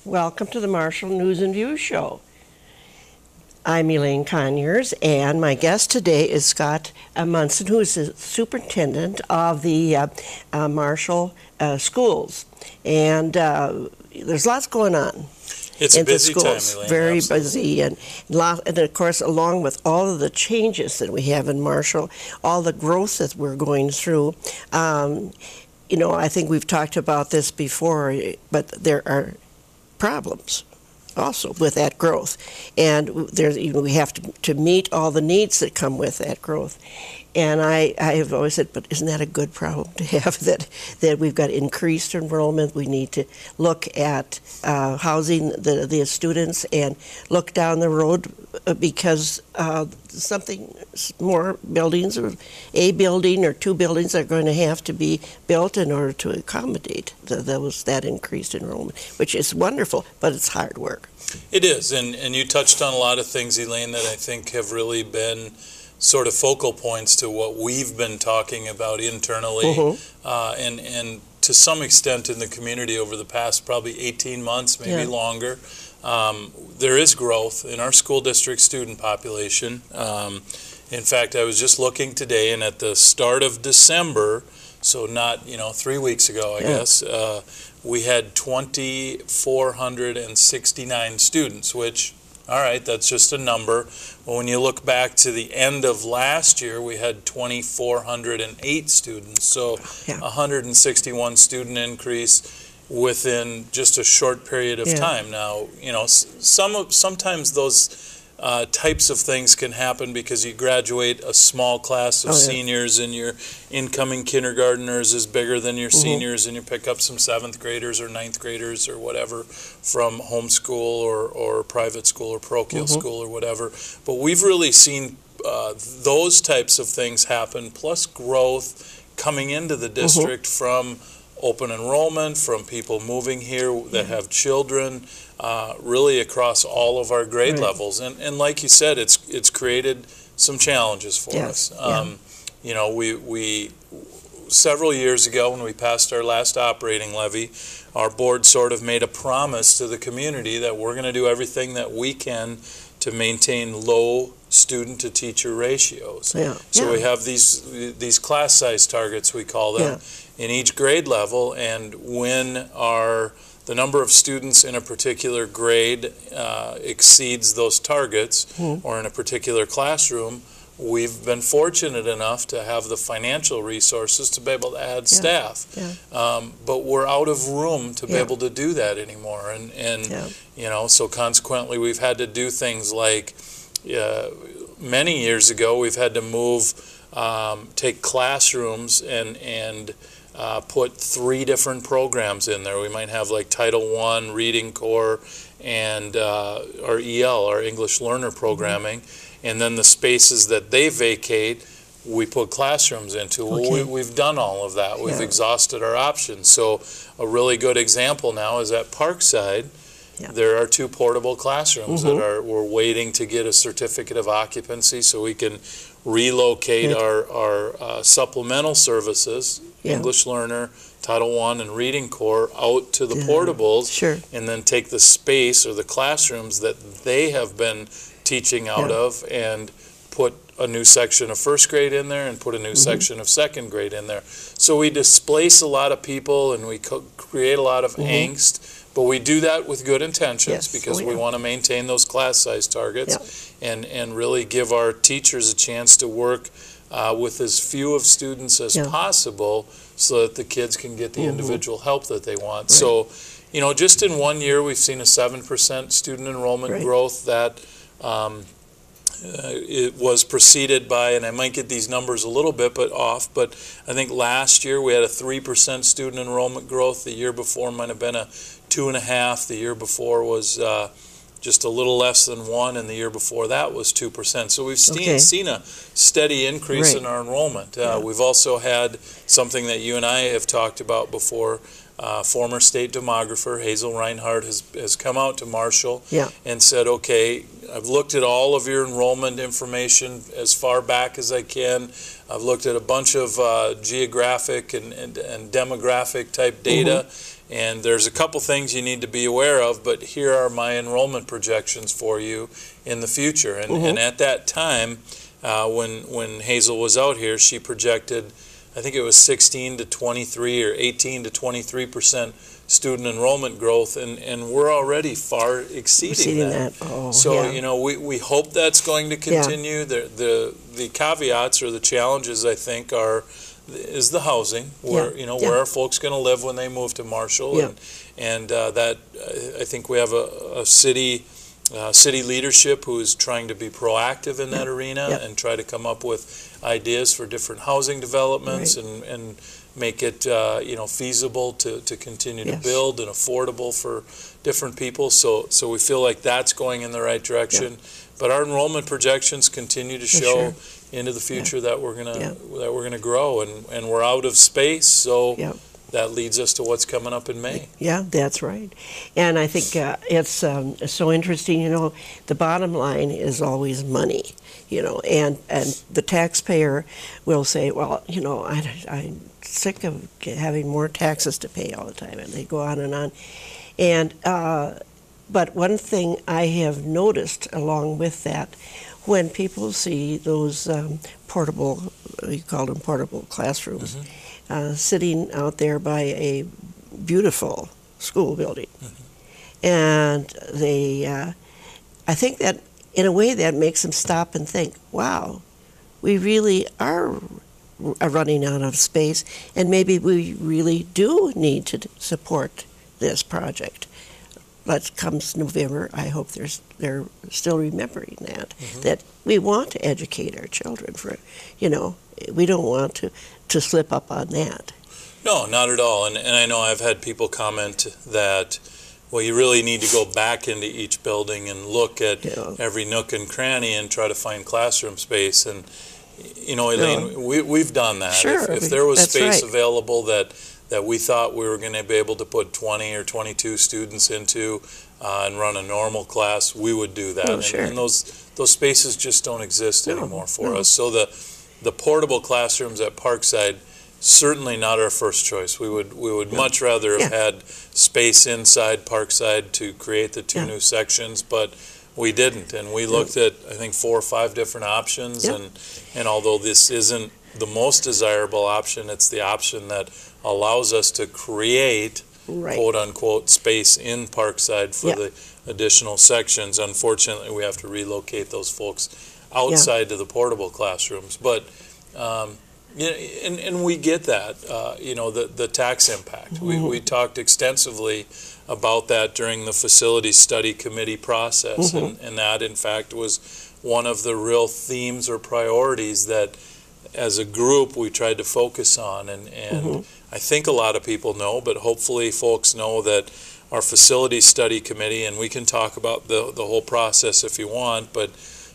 Welcome to the Marshall News and Views Show. I'm Elaine Conyers, and my guest today is Scott Monson, who is the superintendent of the Marshall schools. And there's lots going on. It's a busy time, Elaine. Very absolutely. busy, and of course, along with all of the changes that we have in Marshall, all the growth that we're going through. I think we've talked about this before, but there are problems also with that growth, and we have to meet all the needs that come with that growth. And I have always said, but isn't that a good problem to have, that we've got increased enrollment? We need to look at housing the students and look down the road because something more buildings, or a building or two buildings, are going to have to be built in order to accommodate that increased enrollment, which is wonderful, but it's hard work. It is, and you touched on a lot of things, Elaine, that I think have really been sort of focal points to what we've been talking about internally, and to some extent in the community over the past probably 18 months, maybe longer. There is growth in our school district student population. In fact, I was just looking today, and at the start of December, so not 3 weeks ago, I guess, we had 2,469 students, which, all right, that's just a number. But when you look back to the end of last year, we had 2,408 students. So 161 student increase within just a short period of time. Now, sometimes those types of things can happen because you graduate a small class of seniors, and your incoming kindergartners is bigger than your seniors, and you pick up some 7th graders or 9th graders or whatever from homeschool or private school or parochial school or whatever. But we've really seen those types of things happen, plus growth coming into the district from open enrollment, from people moving here that have children, really across all of our grade levels. And like you said, it's created some challenges for us. We several years ago, when we passed our last operating levy, our board sort of made a promise to the community that we're going to do everything that we can to maintain low student to teacher ratios. So we have these class size targets, we call them, in each grade level, and when the number of students in a particular grade exceeds those targets, or in a particular classroom, we've been fortunate enough to have the financial resources to be able to add staff. But we're out of room to be able to do that anymore. So consequently, we've had to do things like, many years ago, we've had to take classrooms and put 3 different programs in there. We might have like Title I, Reading Core, and our EL, our English Learner Programming, and then the spaces that they vacate, we put classrooms into. Well, we've done all of that. We've exhausted our options. So a really good example now is at Parkside. There are 2 portable classrooms that we're waiting to get a certificate of occupancy so we can relocate our supplemental services, English Learner, Title I, and Reading Core, out to the portables, and then take the space or the classrooms that they have been teaching out of and put a new section of 1st grade in there and put a new section of 2nd grade in there. So we displace a lot of people, and we create a lot of angst. But we do that with good intentions because we want to maintain those class size targets and really give our teachers a chance to work with as few of students as possible so that the kids can get the individual help that they want. So, just in 1 year, we've seen a 7% student enrollment growth that it was preceded by, and I might get these numbers a little bit off, but I think last year we had a 3% student enrollment growth. The year before might have been a 2.5%. The year before was just a little less than 1%, and the year before that was 2%. So we've seen a steady increase in our enrollment. We've also had something that you and I have talked about before. Former state demographer Hazel Reinhardt has come out to Marshall and said, okay, I've looked at all of your enrollment information as far back as I can. I've looked at a bunch of geographic and demographic type data, and there's a couple things you need to be aware of, but here are my enrollment projections for you in the future. And at that time, when Hazel was out here, she projected, I think it was 16 to 23 or 18 to 23% student enrollment growth, and we're already far exceeding that. Oh, so, yeah. you know, we hope that's going to continue. The caveats or the challenges, I think, is the housing, where where are folks going to live when they move to Marshall, and that I think we have a city leadership who is trying to be proactive in that arena and try to come up with ideas for different housing developments and make it feasible to continue to build and affordable for different people. So we feel like that's going in the right direction. But our enrollment projections continue to show into the future that we're gonna grow, and we're out of space. So that leads us to what's coming up in May. Yeah, that's right. And I think it's so interesting. You know, the bottom line is always money. You know, and the taxpayer will say, well, you know, I'm sick of having more taxes to pay all the time, and they go on and on. And but one thing I have noticed along with that, when people see those portable, you call them portable classrooms, sitting out there by a beautiful school building, and they, I think that in a way that makes them stop and think, wow, we really are running out of space, and maybe we really do need to support this project. But comes November, I hope they're still remembering that we want to educate our children we don't want to slip up on that. No, not at all. And I know I've had people comment that, well, you really need to go back into each building and look at every nook and cranny and try to find classroom space. And, you know, Elaine, we've done that. Sure, if there was space right. available that we thought we were going to be able to put 20 or 22 students into and run a normal class, we would do that. And those spaces just don't exist anymore for us. So the portable classrooms at Parkside, certainly not our first choice. We would much rather have had space inside Parkside to create the two new sections, but we didn't. And we looked at, I think, 4 or 5 different options. And although this isn't the most desirable option, it's the option that allows us to create quote-unquote space in Parkside for the additional sections. Unfortunately, we have to relocate those folks outside to the portable classrooms. But and we get that, the tax impact. We talked extensively about that during the facilities study committee process, and that, in fact, was one of the real themes or priorities that, as a group, we tried to focus on. And I think a lot of people know, but hopefully folks know that our facilities study committee, and we can talk about the whole process if you want, but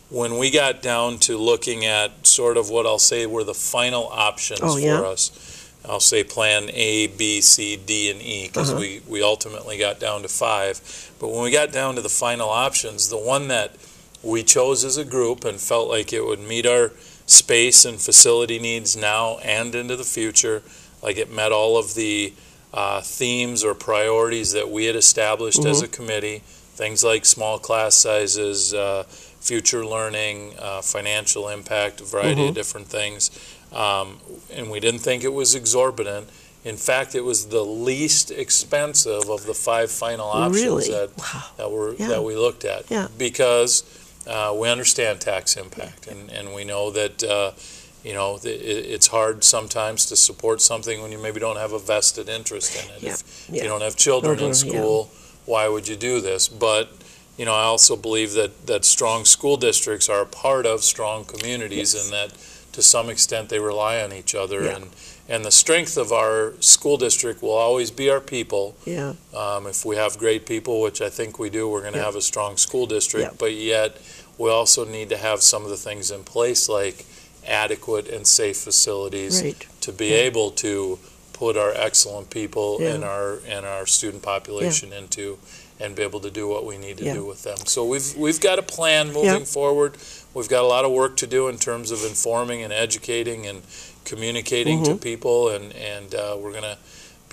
when we got down to looking at sort of what I'll say were the final options for us, I'll say plan A, B, C, D, and E, because we ultimately got down to 5. But when we got down to the final options, the one that we chose as a group and felt like it would meet our space and facility needs now and into the future, like it met all of the themes or priorities that we had established as a committee, things like small class sizes, future learning, financial impact, a variety of different things. And we didn't think it was exorbitant. In fact, it was the least expensive of the 5 final options that we looked at, because we understand tax impact, and we know that it's hard sometimes to support something when you maybe don't have a vested interest in it. If you don't have children in school, why would you do this? But I also believe that strong school districts are a part of strong communities, and that to some extent they rely on each other. And the strength of our school district will always be our people. If we have great people, which I think we do, we're going to have a strong school district. But yet we also need to have some of the things in place, like adequate and safe facilities to be able to put our excellent people and our student population into, and be able to do what we need to do with them. So we've got a plan moving forward. We've got a lot of work to do in terms of informing and educating and communicating to people, and we're going to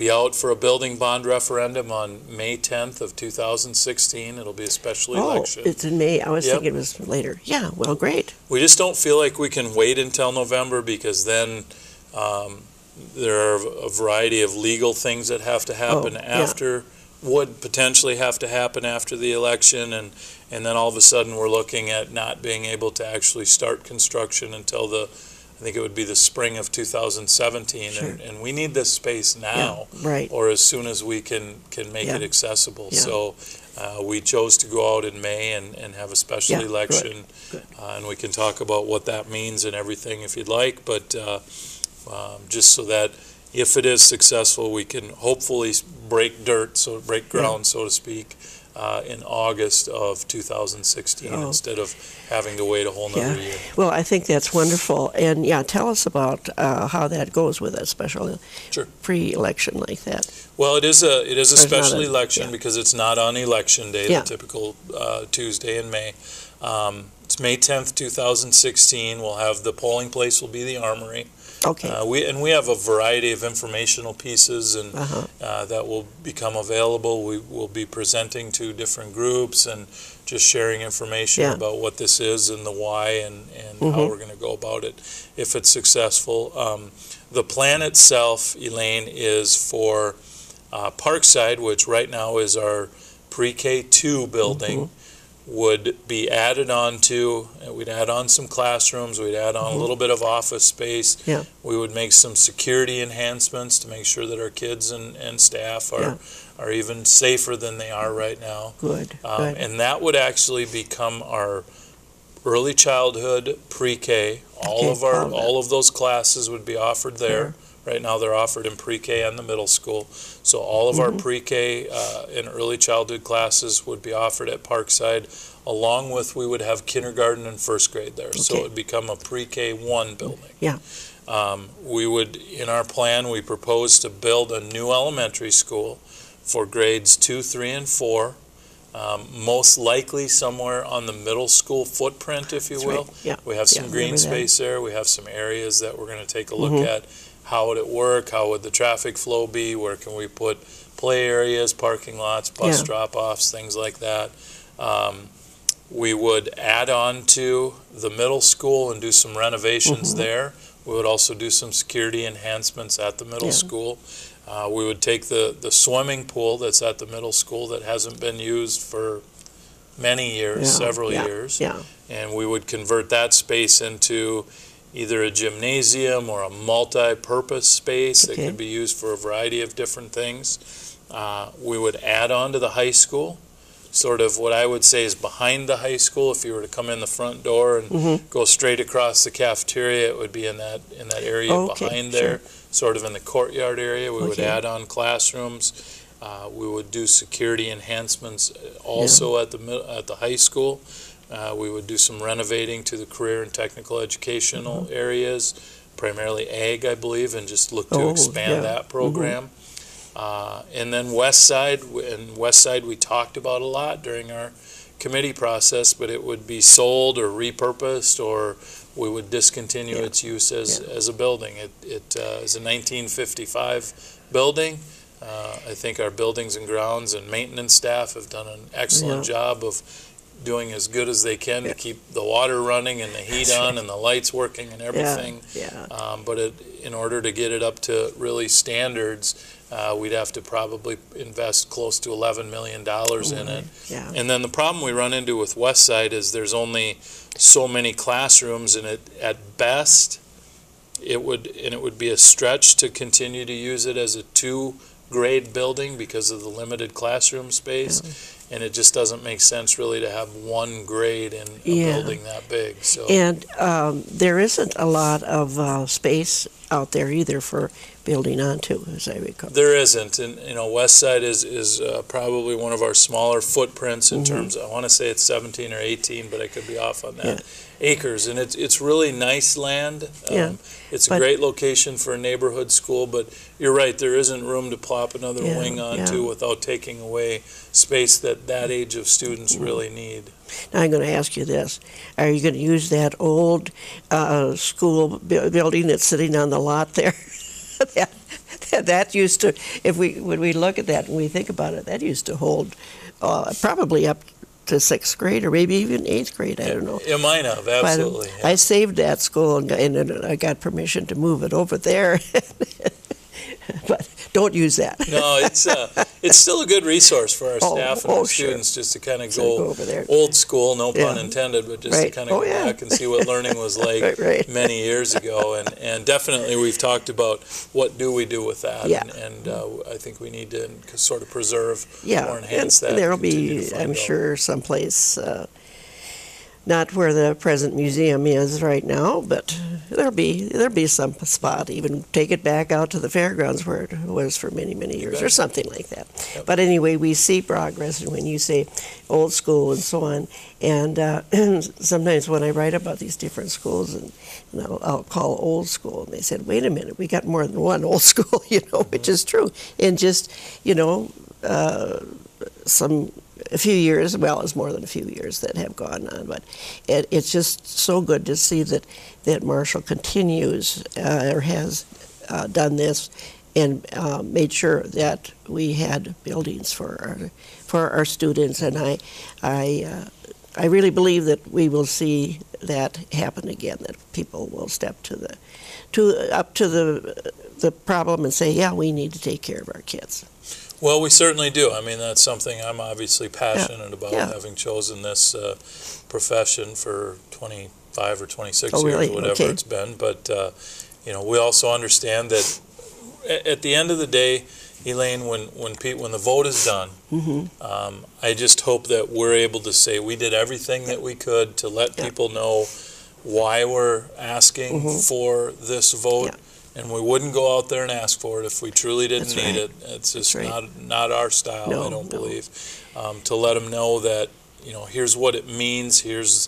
be out for a building bond referendum on May 10th of 2016. It'll be a special election. Oh, it's in May. I was Yep. thinking it was later. Yeah, well, great. We just don't feel like we can wait until November, because then there are a variety of legal things that have to happen after, would potentially have to happen after the election, and then all of a sudden we're looking at not being able to actually start construction until I think it would be the spring of 2017, Sure. and we need this space now, Right. or as soon as we can make Yeah. it accessible. Yeah. So we chose to go out in May and have a special Yeah, election, good. and we can talk about what that means and everything if you'd like, but just so that if it is successful, we can hopefully break ground, so to speak, in August of 2016 instead of having to wait a whole nother year. Well, I think that's wonderful. And tell us about how that goes with a special Sure. pre-election like that. Well, it is a There's special not a- election yeah. because it's not on election day, Yeah. the typical Tuesday in May. It's May 10th, 2016. We'll have the polling place will be the Armory. Okay. We have a variety of informational pieces and that will become available. We will be presenting to different groups and just sharing information Yeah. about what this is and the why and how we're going to go about it if it's successful. The plan itself, Elaine, is for Parkside, which right now is our pre-K 2 building, would be added on to, we'd add on some classrooms, we'd add on a little bit of office space. Yeah. We would make some security enhancements to make sure that our kids and staff are even safer than they are right now. Good. Good. And that would actually become our early childhood pre-K. All of those classes would be offered there. Right now they're offered in pre-K and the middle school. So all of our pre-K and early childhood classes would be offered at Parkside, along with we would have kindergarten and first grade there. So it would become a pre-K 1 building. Yeah. We would, in our plan, we propose to build a new elementary school for grades 2, 3, and 4. Most likely somewhere on the middle school footprint, if you That's will. right. Yeah. We have some green remember that. space there. We have some areas that we're going to take a look at. How would it work? How would the traffic flow be? Where can we put play areas, parking lots, bus drop-offs, things like that. We would add on to the middle school and do some renovations there. We would also do some security enhancements at the middle school. We would take the swimming pool that's at the middle school that hasn't been used for many years, several years, and we would convert that space into either a gymnasium or a multi-purpose space that could be used for a variety of different things. We would add on to the high school, sort of what I would say is behind the high school. If you were to come in the front door and go straight across the cafeteria, it would be in that area behind there, sort of in the courtyard area. We would add on classrooms. We would do security enhancements also at the high school. We would do some renovating to the career and technical educational areas, primarily ag, I believe, and just look to expand that program. And then West Side we talked about a lot during our committee process, but it would be sold or repurposed, or we would discontinue its use as a building. It is a 1955 building. I think our buildings and grounds and maintenance staff have done an excellent job of doing as good as they can to keep the water running and the heat on and the lights working and everything. But in order to get it up to really standards, we'd have to probably invest close to $11 million in it. And then the problem we run into with West Side is there's only so many classrooms, and at best it would be a stretch to continue to use it as a 2-grade building because of the limited classroom space. And it just doesn't make sense really to have 1 grade in a building that big. So. And there isn't a lot of space out there either for building onto, as I recall. There isn't, and West Side is probably one of our smaller footprints in terms. I want to say it's 17 or 18, but I could be off on that. Acres, and it's really nice land. It's a great location for a neighborhood school, but you're right, there isn't room to plop another wing onto without taking away space that age of students really need. Now I'm going to ask you this. Are you going to use that old school building that's sitting on the lot there? that that used to, when we look at that and we think about it, that used to hold probably up to 6th grade or maybe even 8th grade. I don't know. It might have, absolutely. But I saved that school and I got permission to move it over there. But don't use that. No, it's still a good resource for our staff and our students just to kind of go over there. old school, no pun intended, but just to kind of go back and see what learning was like many years ago. And definitely we've talked about what do we do with that. Yeah. And I think we need to sort of preserve or enhance and that. There'll be, I'm sure, someplace, not where the present museum is right now, but there'll be some spot. Even take it back out to the fairgrounds where it was for many, many years, or something like that. Yep. But anyway, we see progress, and when you say old school and so on, and sometimes when I write about these different schools, and I'll call old school, and they said, "Wait a minute, we got more than one old school," which is true, and just a few years, well, it's more than a few years that have gone on, but it's just so good to see that Marshall continues or has done this and made sure that we had buildings for our students, and I really believe that we will see that happen again, that people will step up to the problem and say, yeah, we need to take care of our kids. Well, we certainly do. I mean, that's something I'm obviously passionate about, having chosen this profession for 25 or 26 years, whatever it's been. But, we also understand that at the end of the day, Elaine, when the vote is done, I just hope that we're able to say we did everything that we could to let people know why we're asking for this vote. And we wouldn't go out there and ask for it if we truly didn't need it. It's just not our style, I don't believe. To let them know that, here's what it means, here's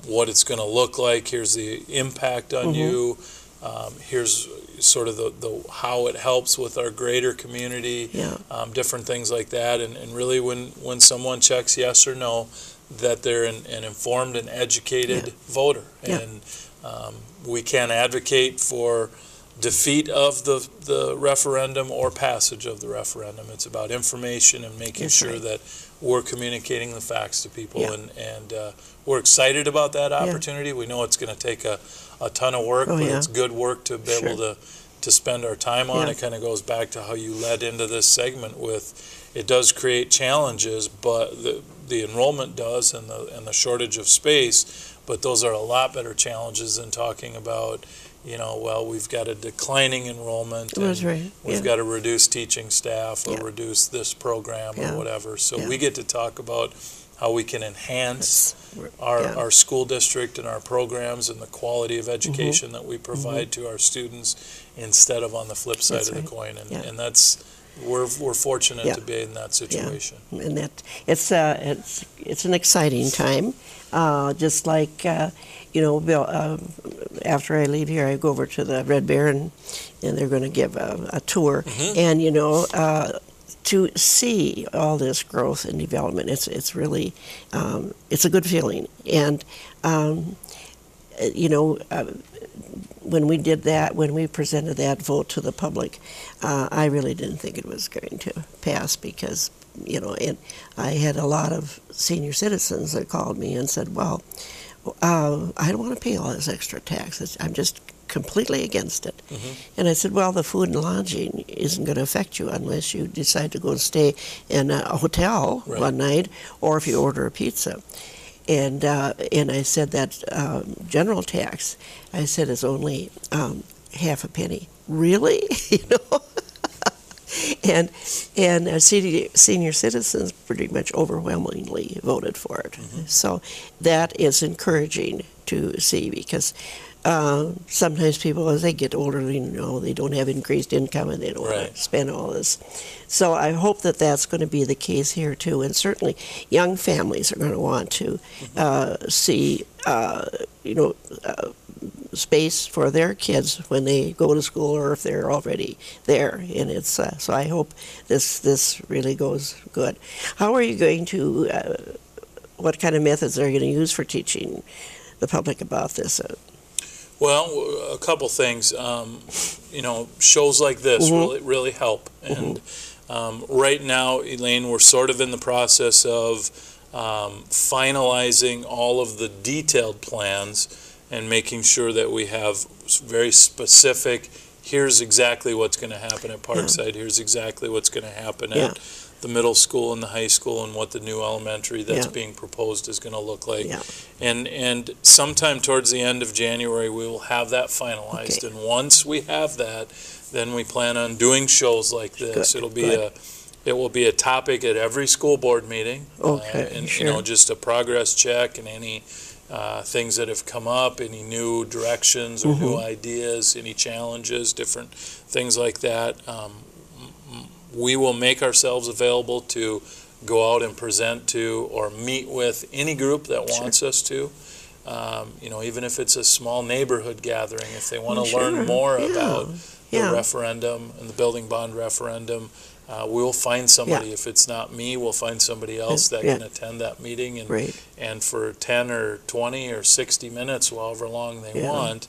what it's going to look like, here's the impact on you, here's sort of the how it helps with our greater community, different things like that. And really when someone checks yes or no, that they're an informed and educated voter. And we can't advocate for defeat of the referendum or passage of the referendum. It's about information and making sure that we're communicating the facts to people. And we're excited about that opportunity. We know it's going to take a ton of work, but it's good work to be able to spend our time on. It kind of goes back to how you led into this segment with it does create challenges, but the enrollment does and the shortage of space. But those are a lot better challenges than talking about, we've got a declining enrollment, and we've got to reduce teaching staff or reduce this program or whatever. So we get to talk about how we can enhance our school district and our programs and the quality of education that we provide to our students instead of on the flip side of the coin. And that's we're fortunate to be in that situation. And that it's an exciting time. Just like, Bill, after I leave here, I go over to the Red Bear and they're going to give a tour. And, to see all this growth and development, it's really, it's a good feeling. And, when we did that, when we presented that vote to the public, I really didn't think it was going to pass because, and I had a lot of senior citizens that called me and said, well, I don't want to pay all this extra tax. I'm just completely against it. And I said, well, the food and lodging isn't going to affect you unless you decide to go and stay in a hotel one night or if you order a pizza. And I said that general tax, I said, is only half a penny. Really? And senior citizens pretty much overwhelmingly voted for it. So that is encouraging to see because sometimes people, as they get older, they don't have increased income and they don't want to spend all this. So I hope that that's going to be the case here too. And certainly young families are going to want to see, space for their kids when they go to school or if they're already there. And it's so I hope this really goes good. How are you going to? What kind of methods are you going to use for teaching the public about this? Well, a couple things. shows like this really help. And right now, Elaine, we're sort of in the process of finalizing all of the detailed plans and making sure that we have very specific, here's exactly what's going to happen at Parkside, here's exactly what's going to happen at the middle school and the high school, and what the new elementary that's being proposed is going to look like. And sometime towards the end of January, we will have that finalized. And once we have that, then we plan on doing shows like this. It will be a topic at every school board meeting. And just a progress check, and any things that have come up, any new directions or new ideas, any challenges, different things like that. We will make ourselves available to go out and present to or meet with any group that wants us to. Even if it's a small neighborhood gathering, if they want to learn more about the referendum and the building bond referendum, we'll find somebody. If it's not me, we'll find somebody else that can attend that meeting. And for 10 or 20 or 60 minutes, however long they want,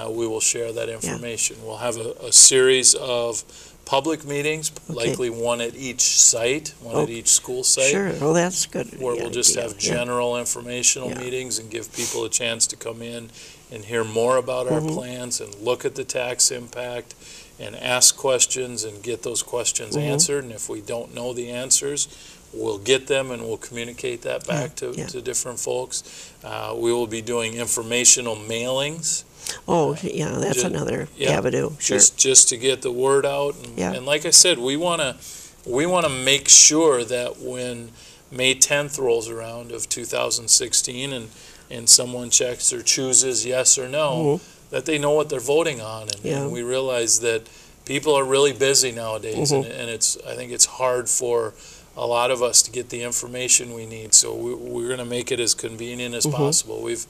we will share that information. We'll have a series of public meetings, likely one at each site, at each school site. Well, that's good. Where we'll just have general informational meetings and give people a chance to come in and hear more about our plans and look at the tax impact and ask questions and get those questions answered. And if we don't know the answers, we'll get them and we'll communicate that back to different folks. We will be doing informational mailings. That's another avenue. Just to get the word out. And like I said, we want to make sure that when May 10th rolls around of 2016 and someone checks or chooses yes or no, that they know what they're voting on. And we realize that people are really busy nowadays, and I think it's hard for a lot of us to get the information we need. So we're going to make it as convenient as possible. We've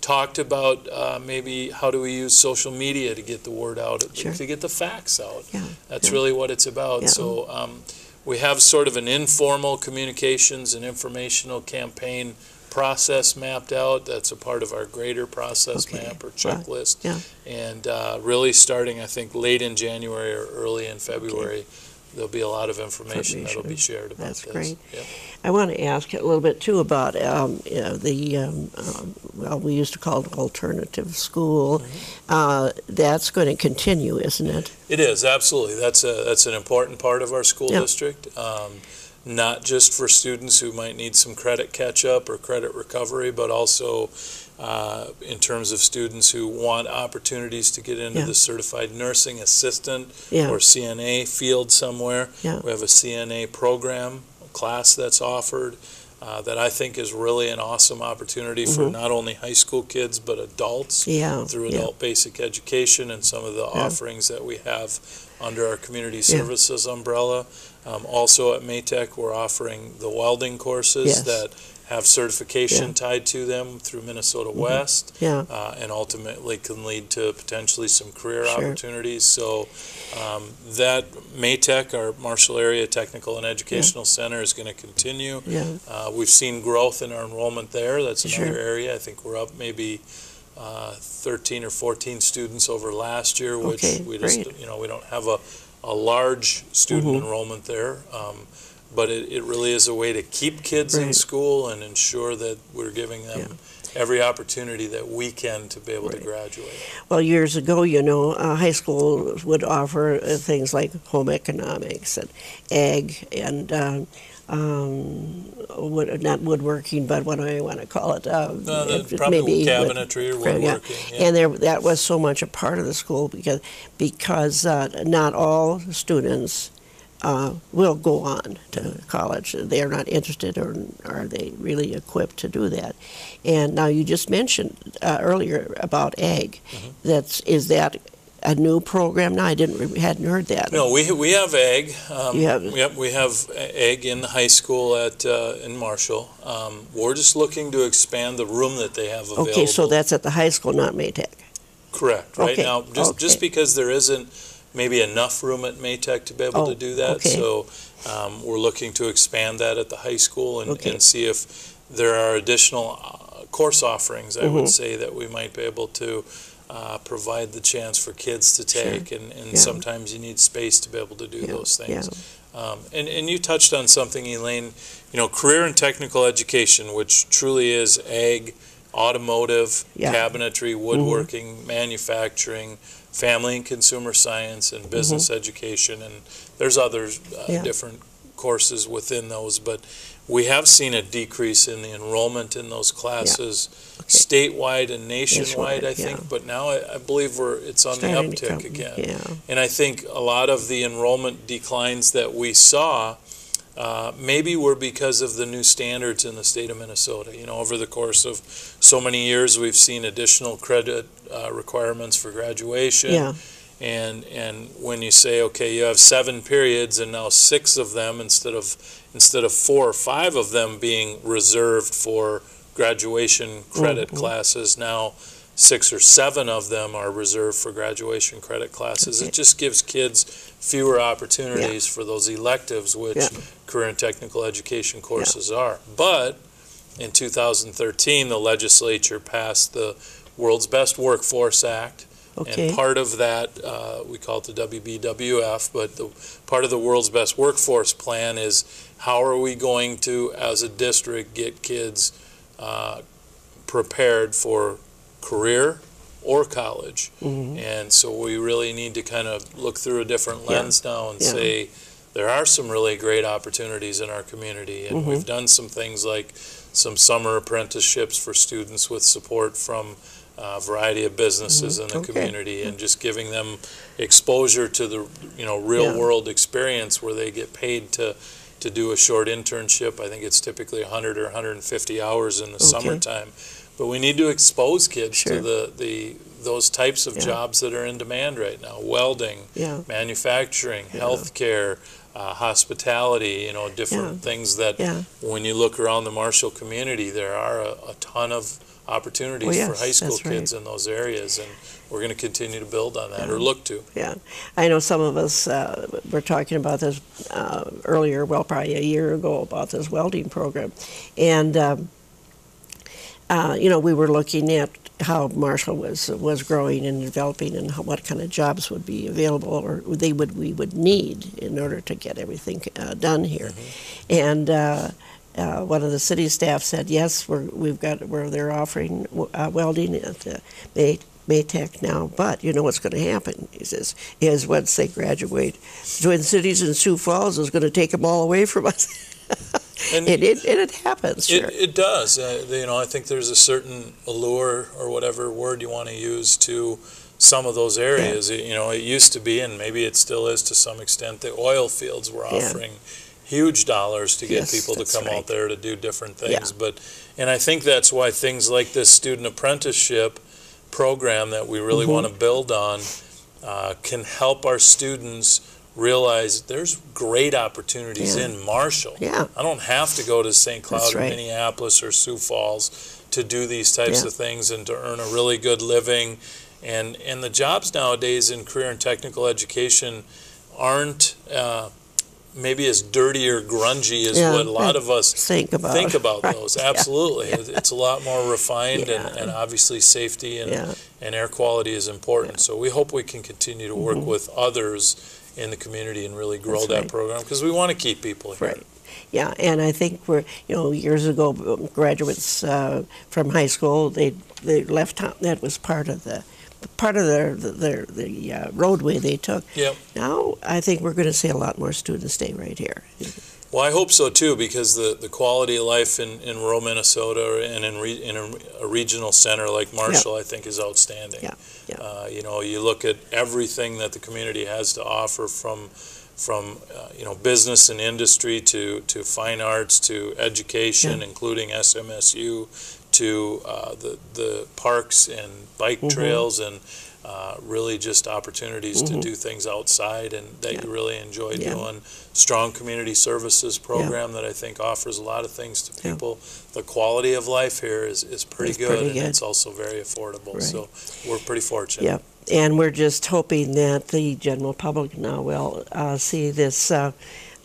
talked about maybe how do we use social media to get the word out, to get the facts out. That's really what it's about. So we have sort of an informal communications and informational campaign process mapped out. That's a part of our greater process map or checklist. And really starting, I think, late in January or early in February, there'll be a lot of information that'll be shared about this. That's great. I want to ask a little bit too about we used to call it alternative school. That's going to continue, isn't it? It is, absolutely. That's an important part of our school district. Not just for students who might need some credit catch-up or credit recovery, but also in terms of students who want opportunities to get into the certified nursing assistant or CNA field somewhere. We have a CNA program, a class that's offered that I think is really an awesome opportunity for not only high school kids but adults through adult basic education and some of the offerings that we have under our community services umbrella. Also at Maytech, we're offering the welding courses that have certification tied to them through Minnesota West, and ultimately can lead to potentially some career opportunities. So that Maytech, our Marshall Area Technical and Educational Center, is going to continue. We've seen growth in our enrollment there. That's another area. I think we're up maybe 13 or 14 students over last year, which we just, we don't have a large student enrollment there. But it really is a way to keep kids in school and ensure that we're giving them every opportunity that we can to be able to graduate. Well, years ago, high school would offer things like home economics and ag and not woodworking, but what do I want to call it? Probably maybe cabinetry or woodworking. And that was so much a part of the school because not all students will go on to college. They are not interested, or are they really equipped to do that? And now you just mentioned earlier about ag. Is that a new program now? I hadn't heard that. No, we have ag. We have ag in the high school in Marshall. We're just looking to expand the room that they have available. Okay, so that's at the high school, not Maytech. Correct. Right now, just because there isn't maybe enough room at Maytech to be able to do that. So we're looking to expand that at the high school and see if there are additional course offerings, I would say, that we might be able to provide the chance for kids to take, Sure. and sometimes you need space to be able to do those things. And you touched on something, Elaine, career and technical education, which truly is ag, automotive, cabinetry, woodworking, manufacturing, family and consumer science, and business education, and there's others, different courses within those, but we have seen a decrease in the enrollment in those classes statewide and nationwide, I think, but now I believe it's on the uptick again. And I think a lot of the enrollment declines that we saw maybe were because of the new standards in the state of Minnesota. Over the course of so many years, we've seen additional credit requirements for graduation. And when you say, okay, you have 7 periods and now 6 of them instead of 4 or 5 of them being reserved for graduation credit classes, now 6 or 7 of them are reserved for graduation credit classes. It just gives kids fewer opportunities for those electives, which career and technical education courses are. But in 2013, the legislature passed the World's Best Workforce Act. And part of that, we call it the WBWF, but part of the World's Best Workforce Plan is how are we going to, as a district, get kids prepared for career or college. And so we really need to kind of look through a different lens now and say there are some really great opportunities in our community. And we've done some things like some summer apprenticeships for students with support from a variety of businesses in the community, and just giving them exposure to the real world experience where they get paid to do a short internship. I think it's typically 100 or 150 hours in the summertime. But we need to expose kids to those types of jobs that are in demand right now: welding, manufacturing, healthcare, hospitality. Different things that when you look around the Marshall community, there are a ton of opportunities for high school kids in those areas, and we're going to continue to build on that or look to. I know some of us were talking about this earlier, probably a year ago, about this welding program, and we were looking at how Marshall was growing and developing, and what kind of jobs would be available or we would need in order to get everything done here, and. One of the city staff said, yes, they're offering welding at Maytech now, but you know what's going to happen, he says, is once they graduate, Twin Cities and Sioux Falls is going to take them all away from us. And it happens, sure. It does. I think there's a certain allure, or whatever word you want to use, to some of those areas. It used to be, and maybe it still is to some extent, the oil fields were offering huge dollars to get people to come out there to do different things. And I think that's why things like this student apprenticeship program that we really want to build on can help our students realize there's great opportunities in Marshall. I don't have to go to St. Cloud or Minneapolis or Sioux Falls to do these types of things and to earn a really good living. And the jobs nowadays in career and technical education aren't maybe as dirty or grungy as what a lot of us think about those. Absolutely. It's a lot more refined, and obviously safety and air quality is important. So we hope we can continue to work with others in the community and really grow that program, because we want to keep people here. And I think years ago, graduates from high school, they left town. That was part of the roadway they took. Now I think we're going to see a lot more students stay right here. Well, I hope so too, because the quality of life in rural Minnesota and in a regional center like Marshall, I think, is outstanding. You look at everything that the community has to offer, from business and industry to fine arts to education, including SMSU, to the parks and bike trails, and really just opportunities to do things outside and that you really enjoy doing. Strong community services program that I think offers a lot of things to people. The quality of life here is pretty good, and it's also very affordable. So we're pretty fortunate. And we're just hoping that the general public now will see this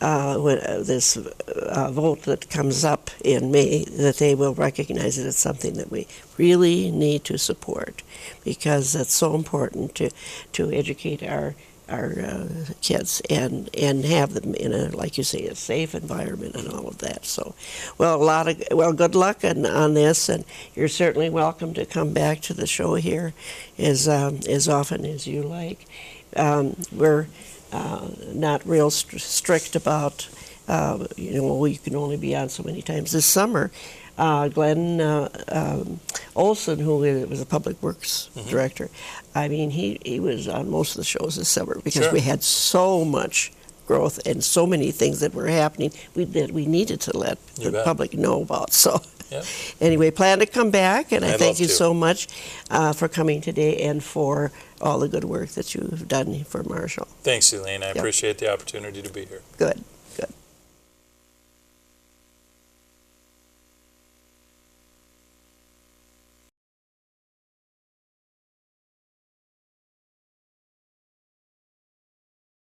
this vote that comes up in May, that they will recognize that it's something that we really need to support, because it's so important to educate our kids and have them in a, like you say, a safe environment and all of that. So, good luck on this, and you're certainly welcome to come back to the show here as often as you like. We're not real strict about, you can only be on so many times this summer. Glenn Olson, who was a public works director, I mean, he was on most of the shows this summer because we had so much growth and so many things that were happening that we needed to let the public know about. So anyway, plan to come back, and I thank you so much for coming today and for all the good work that you've done for Marshall. Thanks, Elaine. I appreciate the opportunity to be here. Good.